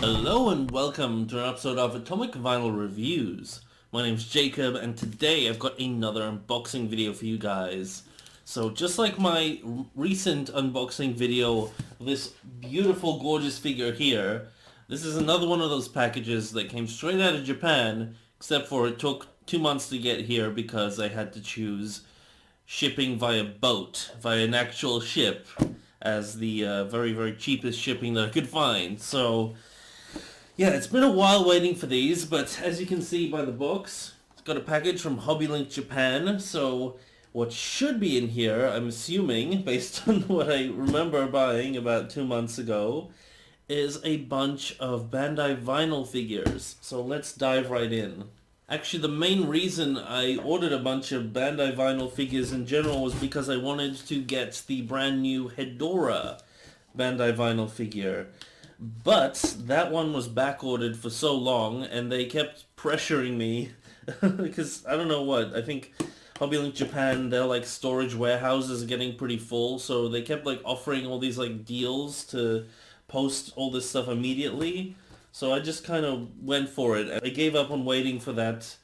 Hello and welcome to an episode of Atomic Vinyl Reviews. My name's Jacob and today I've got another unboxing video for you guys. So just like my recent unboxing video of this beautiful gorgeous figure here, this is another one of those packages that came straight out of Japan, except for it took 2 months to get here because I had to choose shipping via boat, via an actual ship, as the very cheapest shipping that I could find. So yeah, it's been a while waiting for these, but as you can see by the box, it's got a package from HobbyLink Japan. So what should be in here, I'm assuming, based on what I remember buying about 2 months ago, is a bunch of Bandai vinyl figures. So let's dive right in. Actually, the main reason I ordered a bunch of Bandai vinyl figures in general was because I wanted to get the brand new Kingidorah Bandai vinyl figure. But that one was back ordered for so long and they kept pressuring me because I don't know what, I think HobbyLink Japan, their like storage warehouses are getting pretty full, so they kept like offering all these like deals to post all this stuff immediately. So I just kind of went for it. I gave up on waiting for that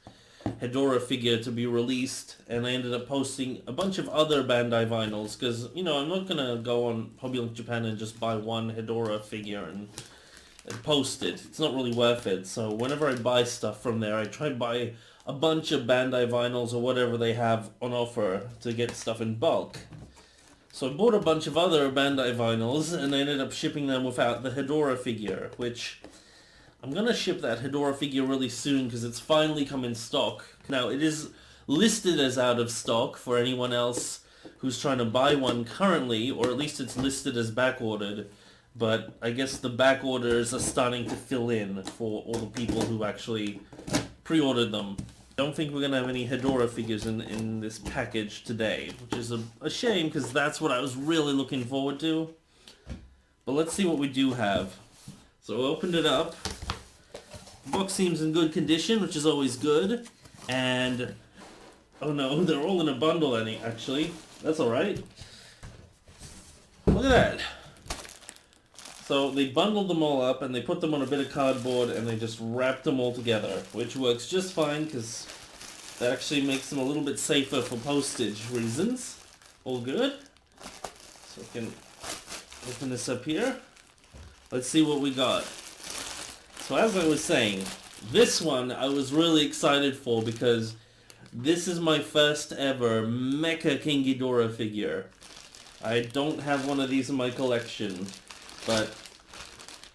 Kingidorah figure to be released, and I ended up posting a bunch of other Bandai vinyls because, you know, I'm not going to go on HobbyLink Japan and just buy one Kingidorah figure and post it. It's not really worth it. So whenever I buy stuff from there, I try to buy a bunch of Bandai vinyls or whatever they have on offer to get stuff in bulk. So I bought a bunch of other Bandai vinyls and I ended up shipping them without the Kingidorah figure, which I'm going to ship that Kingidorah figure really soon because it's finally come in stock. Now, it is listed as out of stock for anyone else who's trying to buy one currently, or at least it's listed as back-ordered. But I guess the back orders are starting to fill in for all the people who actually pre-ordered them. I don't think we're going to have any Kingidorah figures in this package today, which is a shame because that's what I was really looking forward to. But let's see what we do have. So I opened it up. The box seems in good condition, which is always good. And, oh no, they're all in a bundle actually. That's alright. Look at that. So they bundled them all up and they put them on a bit of cardboard and they just wrapped them all together, which works just fine because that actually makes them a little bit safer for postage reasons. All good. So I can open this up here. Let's see what we got. So as I was saying, this one I was really excited for because this is my first ever Mecha Kingidorah figure. I don't have one of these in my collection, but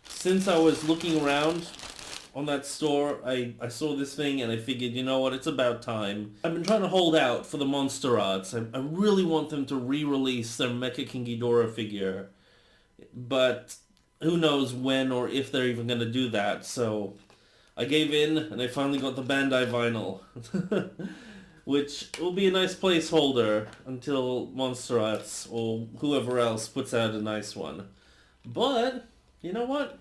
since I was looking around on that store, I saw this thing and I figured, you know what, it's about time. I've been trying to hold out for the Monster Arts. I really want them to re-release their Mecha Kingidorah figure, but who knows when or if they're even going to do that. So I gave in and I finally got the Bandai vinyl, which will be a nice placeholder until Monster Arts or whoever else puts out a nice one. But, you know what?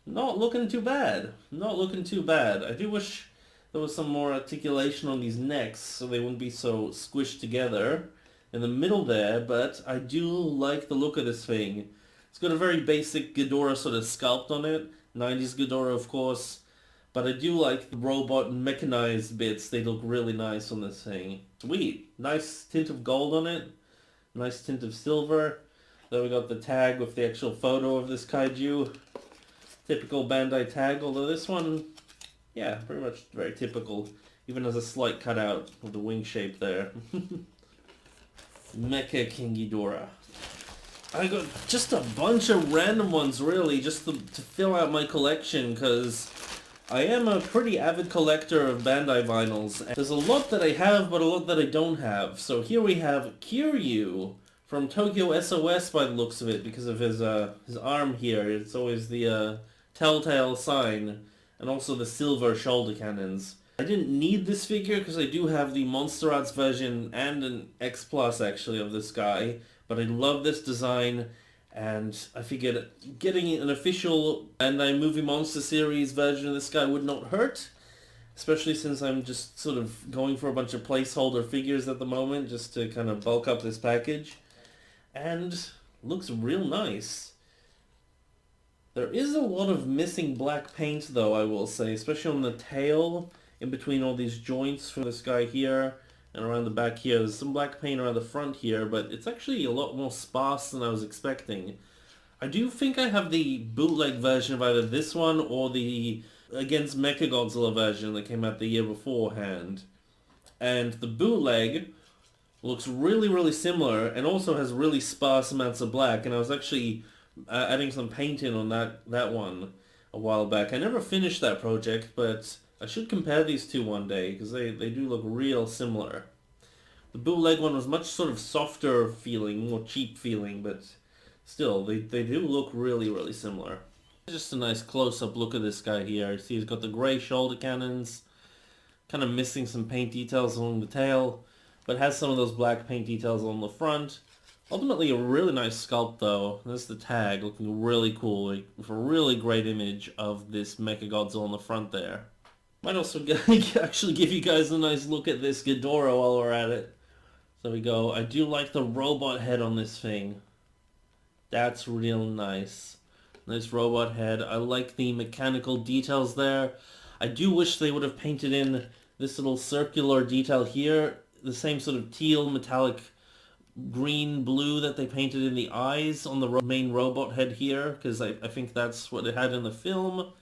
Not looking too bad. Not looking too bad. I do wish there was some more articulation on these necks so they wouldn't be so squished together in the middle there, but I do like the look of this thing. It's got a very basic Ghidorah sort of sculpt on it. 90s Ghidorah, of course. But I do like the robot and mechanized bits. They look really nice on this thing. Sweet. Nice tint of gold on it. Nice tint of silver. Then we got the tag with the actual photo of this kaiju. Typical Bandai tag, although this one, yeah, pretty much very typical. Even has a slight cutout of the wing shape there. Mecha Kingidorah. I got just a bunch of random ones, really, just to fill out my collection, because I am a pretty avid collector of Bandai vinyls. And there's a lot that I have, but a lot that I don't have. So here we have Kiryu from Tokyo SOS by the looks of it, because of his arm here. It's always the telltale sign, and also the silver shoulder cannons. I didn't need this figure, because I do have the Monster Arts version and an X Plus, actually, of this guy. But I love this design, and I figured getting an official Bandai Movie Monster Series version of this guy would not hurt. Especially since I'm just sort of going for a bunch of placeholder figures at the moment, just to kind of bulk up this package. And looks real nice. There is a lot of missing black paint though, I will say, especially on the tail, in between all these joints for this guy here, and around the back here. There's some black paint around the front here, but it's actually a lot more sparse than I was expecting. I do think I have the bootleg version of either this one or the Against Mechagodzilla version that came out the year beforehand. And the bootleg looks really, really similar and also has really sparse amounts of black. And I was actually adding some paint in on that one a while back. I never finished that project, but I should compare these two one day because they do look real similar. The bootleg one was much sort of softer feeling, more cheap feeling, but still, they do look really, really similar. Just a nice close-up look at this guy here. See, he's got the grey shoulder cannons, kind of missing some paint details along the tail, but has some of those black paint details on the front. Ultimately, a really nice sculpt, though. There's the tag, looking really cool, with a really great image of this Mechagodzilla on the front there. Might also actually give you guys a nice look at this Ghidorah while we're at it. So we go. I do like the robot head on this thing. That's real nice. Nice robot head. I like the mechanical details there. I do wish they would have painted in this little circular detail here. The same sort of teal metallic green blue that they painted in the eyes on the main robot head here, because I think that's what it had in the film.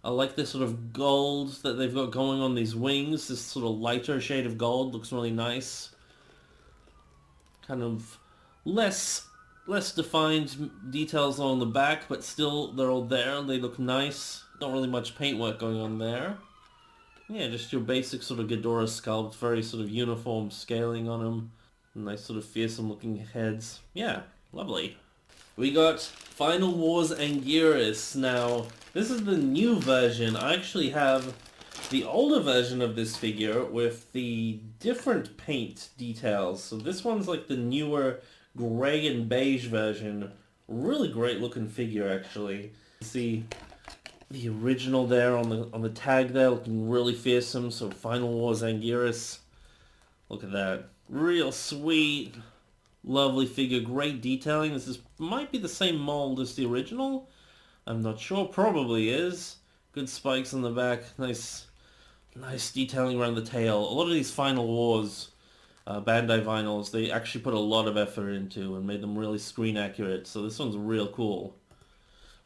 I like this sort of gold that they've got going on these wings. This sort of lighter shade of gold looks really nice. Kind of less defined details on the back, but still they're all there. They look nice. Not really much paintwork going on there. Yeah, just your basic sort of Ghidorah sculpt, very sort of uniform scaling on them. Nice sort of fearsome looking heads. Yeah, lovely. We got Final Wars Anguirus. Now, this is the new version. I actually have the older version of this figure with the different paint details. So this one's like the newer gray and beige version. Really great looking figure, actually. You see the original there on the tag there, looking really fearsome. So Final Wars Anguirus. Look at that. Real sweet, lovely figure. Great detailing. Might be the same mold as the original. I'm not sure. Probably is. Good spikes on the back. Nice detailing around the tail. A lot of these Final Wars Bandai vinyls, they actually put a lot of effort into and made them really screen accurate. So this one's real cool.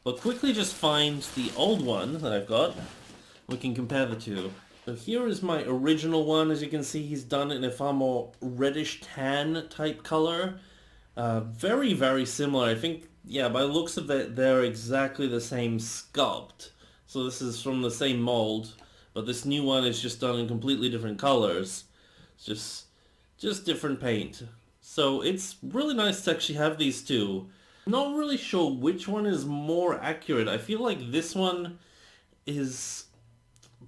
But quickly just find the old one that I've got. We can compare the two. So here is my original one. As you can see, he's done it in a far more reddish tan type color. Very, very similar. I think, yeah, by the looks of it, they're exactly the same sculpt. So this is from the same mold, but this new one is just done in completely different colors. It's just different paint. So it's really nice to actually have these two. I'm not really sure which one is more accurate. I feel like this one is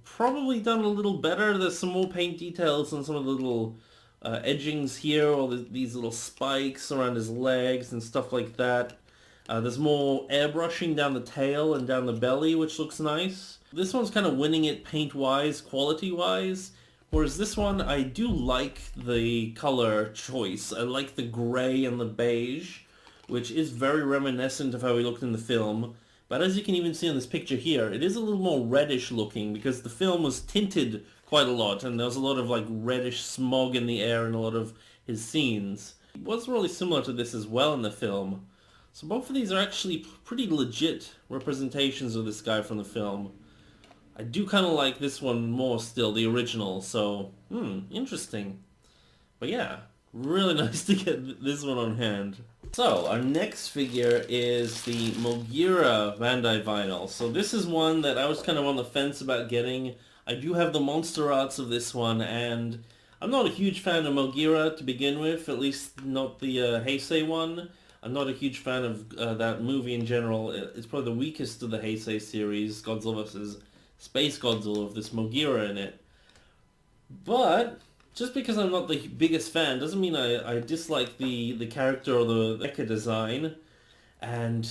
probably done a little better. There's some more paint details on some of the little edgings here, all these little spikes around his legs and stuff like that. There's more airbrushing down the tail and down the belly, which looks nice. This one's kind of winning it paint-wise, quality-wise. Whereas this one, I do like the color choice. I like the gray and the beige, which is very reminiscent of how he looked in the film. But as you can even see on this picture here, it is a little more reddish looking because the film was tinted quite a lot and there was a lot of like reddish smog in the air in a lot of his scenes. It was really similar to this as well in the film. So both of these are actually pretty legit representations of this guy from the film. I do kind of like this one more still, the original, so, interesting. But yeah, really nice to get this one on hand. So, our next figure is the Mogira Bandai vinyl. So this is one that I was kind of on the fence about getting. I do have the monster arts of this one, and I'm not a huge fan of Mogira to begin with, at least not the Heisei one. I'm not a huge fan of that movie in general. It's probably the weakest of the Heisei series, Godzilla vs. Space Godzilla, with this Mogira in it. But just because I'm not the biggest fan doesn't mean I dislike the character or the mecha design. And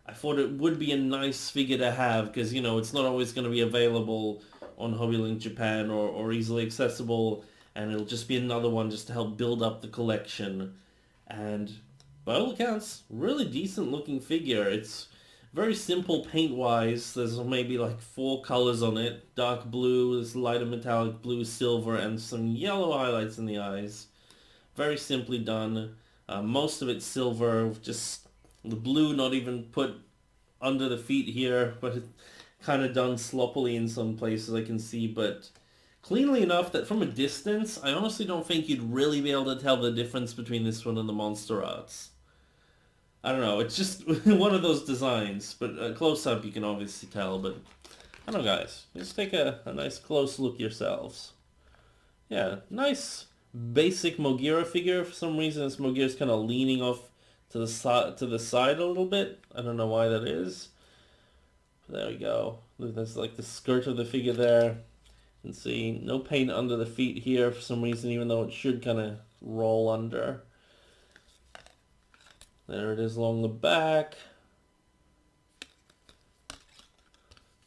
I thought it would be a nice figure to have because, you know, it's not always going to be available on Hobbylink Japan or easily accessible. And it'll just be another one just to help build up the collection. And by all accounts, really decent looking figure. It's Very simple paint-wise. There's maybe like 4 colors on it. Dark blue, there's lighter metallic blue, silver, and some yellow highlights in the eyes. Very simply done. Most of it's silver, just the blue not even put under the feet here, but it kind of done sloppily in some places I can see, but cleanly enough that from a distance, I honestly don't think you'd really be able to tell the difference between this one and the Monster Arts. I don't know, it's just one of those designs, but close up you can obviously tell, but I don't know guys, just take a nice close look yourselves. Yeah, nice basic Mogira figure. For some reason this Mogira's kind of leaning off to the side a little bit. I don't know why that is. There we go. There's like the skirt of the figure there. You can see no paint under the feet here for some reason, even though it should kind of roll under. There it is along the back.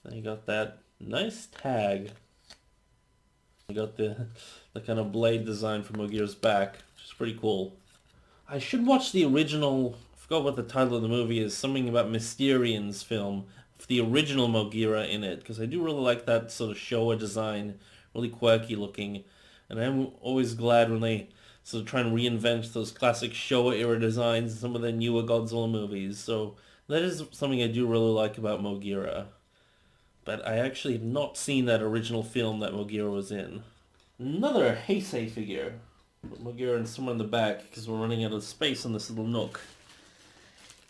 Then you got that nice tag. You got the kind of blade design from Mogira's back, which is pretty cool. I should watch the original, I forgot what the title of the movie is, something about Mysterian's film, with the original Mogira in it, because I do really like that sort of Showa design, really quirky looking, and I'm always glad when they sort of try and reinvent those classic Showa era designs in some of the newer Godzilla movies, so that is something I do really like about Mogira. But I actually have not seen that original film that Mogira was in. Another Heisei figure. Mogira and somewhere in the back, because we're running out of space on this little nook.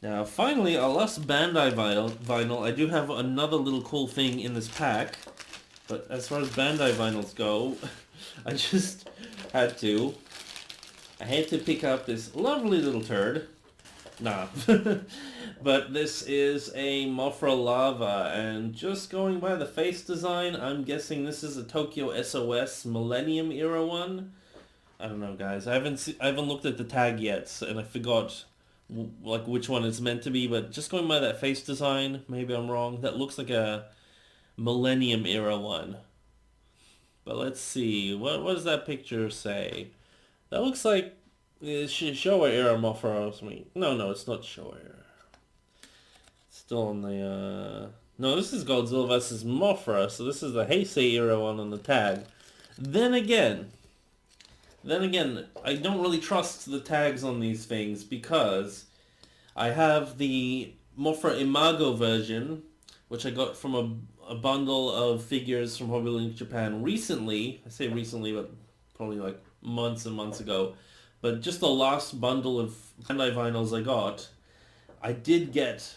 Now, finally, our last Bandai vinyl. I do have another little cool thing in this pack. But as far as Bandai vinyls go, I just had to. I had to pick up this lovely little turd. Nah. But this is a Mothra Lava, and just going by the face design, I'm guessing this is a Tokyo SOS Millennium era one. I don't know, guys. I haven't looked at the tag yet, and I forgot like which one it's meant to be. But just going by that face design, maybe I'm wrong. That looks like a Millennium era one. But let's see. What does that picture say? That looks like Showa era Mothra or something. No, it's not Showa era. Still on the no, this is Godzilla vs. Mothra, so this is the Heisei era one on the tag. Then again, I don't really trust the tags on these things because I have the Mothra Imago version, which I got from a bundle of figures from Hobby Link Japan recently. I say recently, but probably like months and months ago. But just the last bundle of Bandai vinyls I got, I did get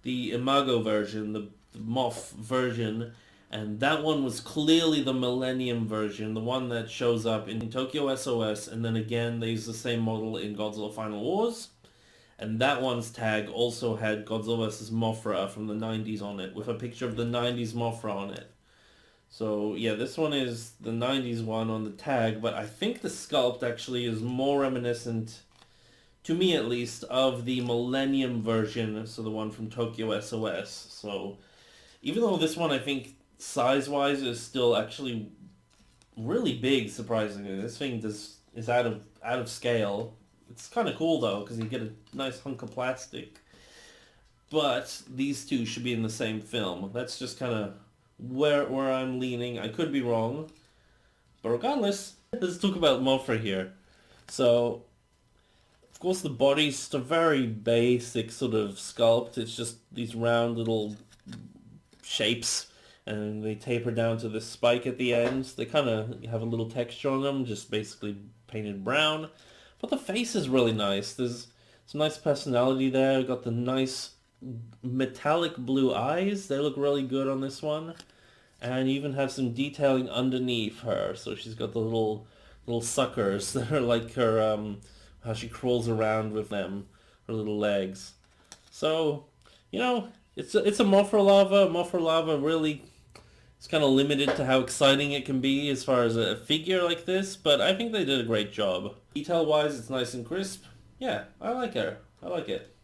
the Imago version, the Moth version, and that one was clearly the Millennium version, the one that shows up in Tokyo SOS, and then again they use the same model in Godzilla Final Wars, and that one's tag also had Godzilla vs. Mothra from the 90s on it, with a picture of the 90s Mothra on it. So yeah, this one is the 90s one on the tag, but I think the sculpt actually is more reminiscent, to me at least, of the Millennium version, so the one from Tokyo SOS. So even though this one I think size-wise is still actually really big, surprisingly, this thing is out of scale. It's kind of cool though, because you get a nice hunk of plastic. But these two should be in the same film. That's just kind of where I'm leaning. I could be wrong, but regardless, let's talk about Mothra here. So, of course, the body's just a very basic sort of sculpt. It's just these round little shapes, and they taper down to this spike at the ends. They kind of have a little texture on them, just basically painted brown. But the face is really nice. There's some nice personality there. We've got the nice metallic blue eyes. They look really good on this one. And you even have some detailing underneath her. So she's got the little suckers that are like her, how she crawls around with them, her little legs. So, you know, it's a Mothra Lava. Mothra Lava really is kind of limited to how exciting it can be as far as a figure like this, but I think they did a great job. Detail-wise, it's nice and crisp. Yeah, I like her. I like it.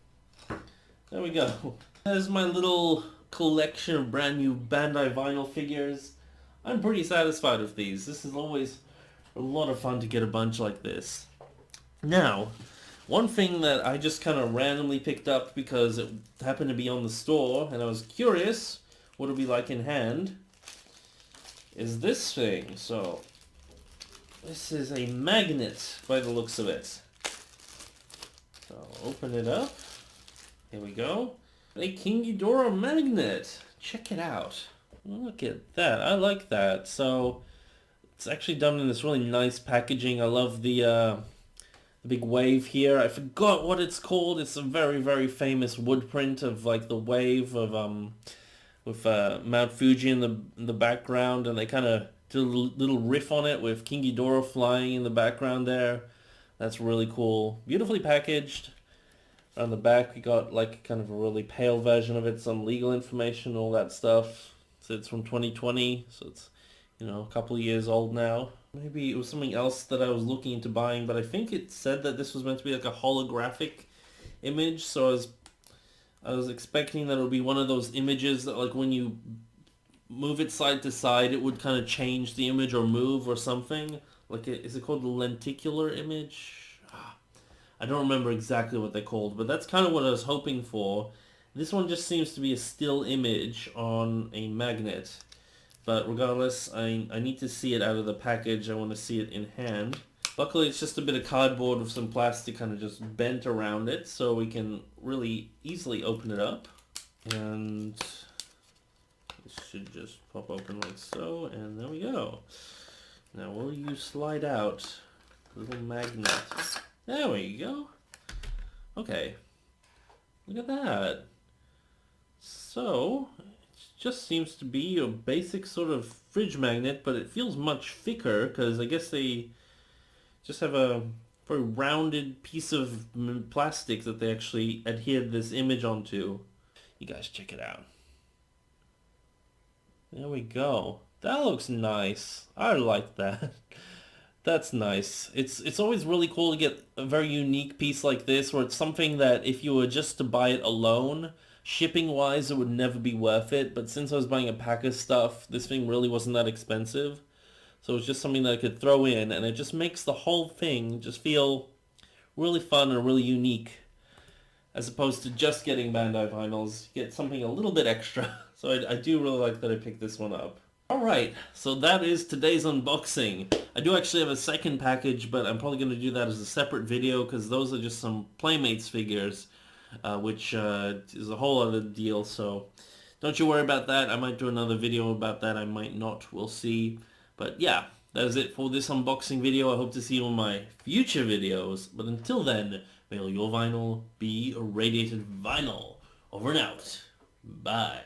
There we go. There's my little collection of brand new Bandai vinyl figures. I'm pretty satisfied with these. This is always a lot of fun to get a bunch like this. Now, One thing that I just kind of randomly picked up because it happened to be on the store and I was curious what it would be like in hand is this thing. So this is a magnet by the looks of it. So I'll open it up. Here we go. A Kingidorah Magnet. Check it out. Look at that. I like that. So it's actually done in this really nice packaging. I love the big wave here. I forgot what it's called. It's a very, very famous wood print of like the wave of with Mount Fuji in the background, and they kind of did a little riff on it with Kingidorah flying in the background there. That's really cool. Beautifully packaged. On the back we got like kind of a really pale version of it, some legal information, all that stuff. So it's from 2020, so it's, you know, a couple of years old now. Maybe it was something else that I was looking into buying, but I think it said that this was meant to be like a holographic image, so I was expecting that it would be one of those images that like when you move it side to side it would kind of change the image or move or something. Like, is it called the lenticular image? I don't remember exactly what they're called, but that's kind of what I was hoping for. This one just seems to be a still image on a magnet. But regardless, I need to see it out of the package. I want to see it in hand. Luckily, it's just a bit of cardboard with some plastic kind of just bent around it, so we can really easily open it up. And this should just pop open like so, and there we go. Now, will you slide out the little magnet? There we go. Okay. Look at that. So, it just seems to be a basic sort of fridge magnet, but it feels much thicker because I guess they just have a very rounded piece of plastic that they actually adhered this image onto. You guys check it out. There we go. That looks nice. I like that. That's nice. It's always really cool to get a very unique piece like this where it's something that if you were just to buy it alone, shipping wise it would never be worth it, but since I was buying a pack of stuff, this thing really wasn't that expensive. So it's just something that I could throw in, and it just makes the whole thing just feel really fun and really unique. As opposed to just getting Bandai vinyls, you get something a little bit extra. So I do really like that I picked this one up. Alright, so that is today's unboxing. I do actually have a second package, but I'm probably going to do that as a separate video because those are just some Playmates figures, which is a whole other deal, so don't you worry about that. I might do another video about that, I might not, we'll see. But yeah, that is it for this unboxing video. I hope to see you on my future videos, but until then, may all your vinyl be irradiated vinyl. Over and out. Bye.